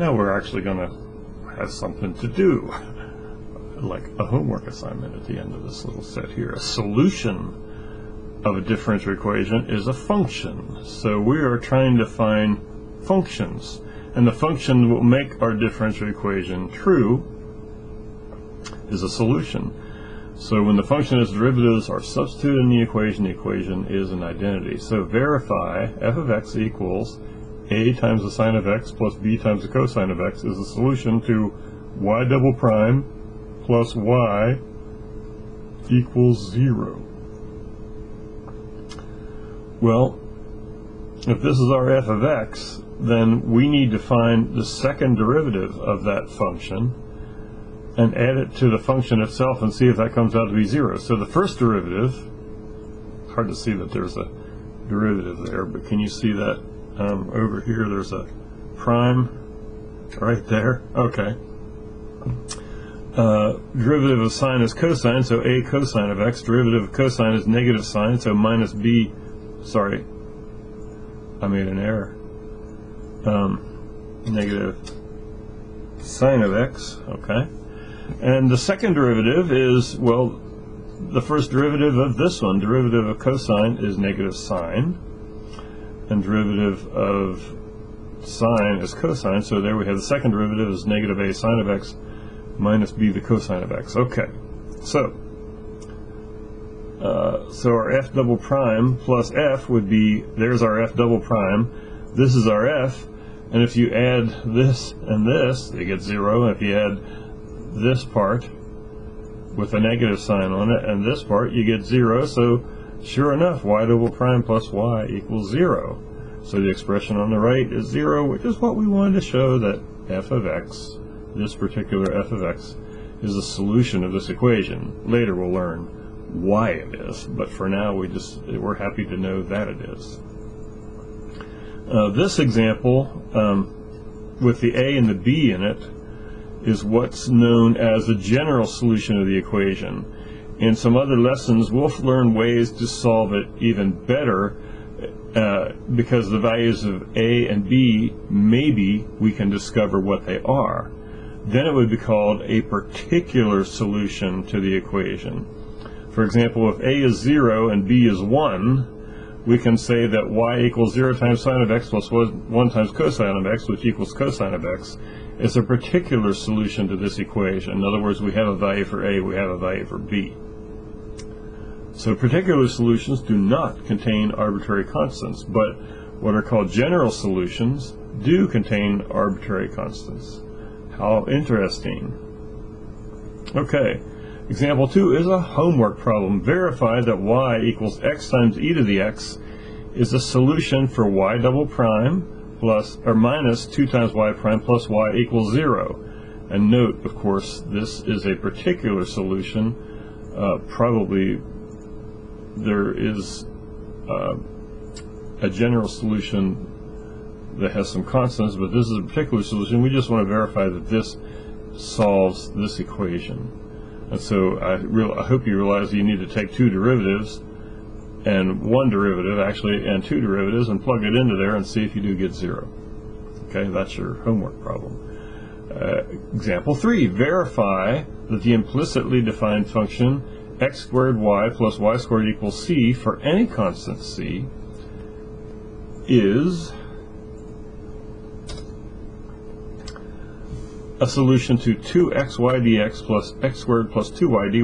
Now we're actually going to have something to do, like a homework assignment at the end of this little set here. A solution of a differential equation is a function. So we are trying to find functions, and the function that will make our differential equation true is a solution. So when the function has derivatives are substituted in the equation is an identity. So verify f of x equals a times the sine of x plus b times the cosine of x is a solution to y double prime plus y equals 0. Well, if this is our f of x, then we need to find the second derivative of that function and add it to the function itself and see if that comes out to be 0. So the first derivative, hard to see that there's a derivative there, but can you see that over here there's a prime right there? Okay. Derivative of sine is cosine, so a cosine of x. Derivative of cosine is negative sine, so minus b, sorry, I made an error. Negative sine of x, okay. And the second derivative is, well, the first derivative of this one. Derivative of cosine is negative sine, and derivative of sine is cosine, so there we have the second derivative is negative a sine of x minus b the cosine of x. Okay, so our f double prime plus f would be, there's our f double prime, this is our f, and if you add this and this, they get 0. If you add this part with a negative sign on it and this part, you get 0. So sure enough, y double prime plus y equals 0. So the expression on the right is 0, which is what we wanted to show, that f of x, this particular f of x, is a solution of this equation. Later we'll learn why it is, but for now we're happy to know that it is. This example with the a and the b in it is what's known as the general solution of the equation. In some other lessons we'll learn ways to solve it even better, because the values of a and b, maybe we can discover what they are. Then it would be called a particular solution to the equation. For example, if a is 0 and b is 1, we can say that y equals 0 times sine of x plus 1 times cosine of x, which equals cosine of x, is a particular solution to this equation. In other words, we have a value for a, we have a value for b. So particular solutions do not contain arbitrary constants, but what are called general solutions do contain arbitrary constants. How interesting. Okay, example 2 is a homework problem. Verify that y equals x times e to the x is a solution for y double prime plus or minus 2 times y prime plus y equals 0. And note, of course, this is a particular solution. Probably there is a general solution that has some constants, but this is a particular solution. We just want to verify that this solves this equation. And so I hope you realize you need to take two derivatives and one derivative actually and two derivatives and plug it into there and see if you do get 0. Okay, that's your homework problem. Example 3, verify that the implicitly defined function x squared y plus y squared equals c for any constant c is a solution to 2xy dx plus x squared plus 2y dy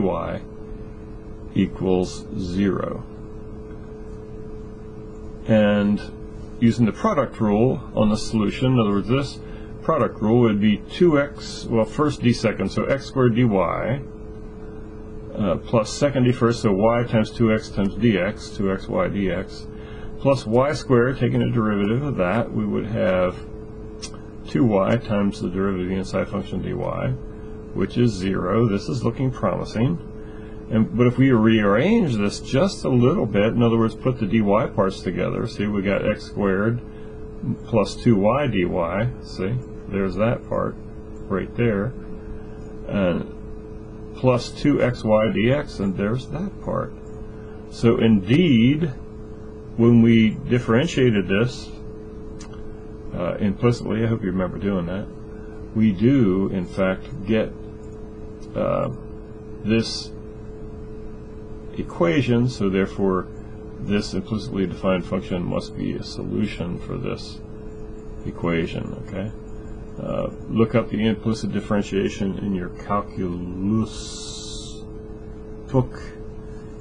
equals 0. And using the product rule on the solution, in other words, this product rule would be 2x, well, first d second, so x squared dy, plus second d first, so y times 2x times dx, 2xy dx, plus y squared, taking a derivative of that, we would have 2y times the derivative of the inside function dy, which is 0. This is looking promising. But if we rearrange this just a little bit, in other words, put the dy parts together, see, we got x squared plus 2y dy, see, there's that part right there, and plus 2xy dx, and there's that part. So indeed, when we differentiated this implicitly, I hope you remember doing that, we do, in fact, get this equation, so therefore this implicitly defined function must be a solution for this equation, okay? Look up the implicit differentiation in your calculus book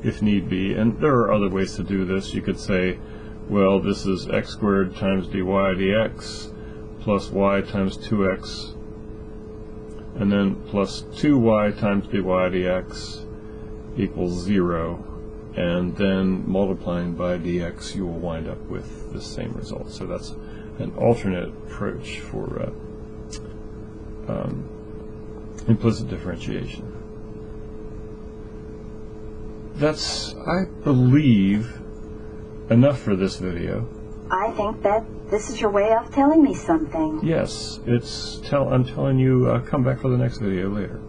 if need be, and there are other ways to do this. You could say, well, this is x squared times dy dx plus y times 2x, and then plus 2y times dy dx equals 0, and then multiplying by dx you will wind up with the same result. So that's an alternate approach for implicit differentiation. That's, I believe, enough for this video. I think that this is your way of telling me something. Yes, I'm telling you, come back for the next video later.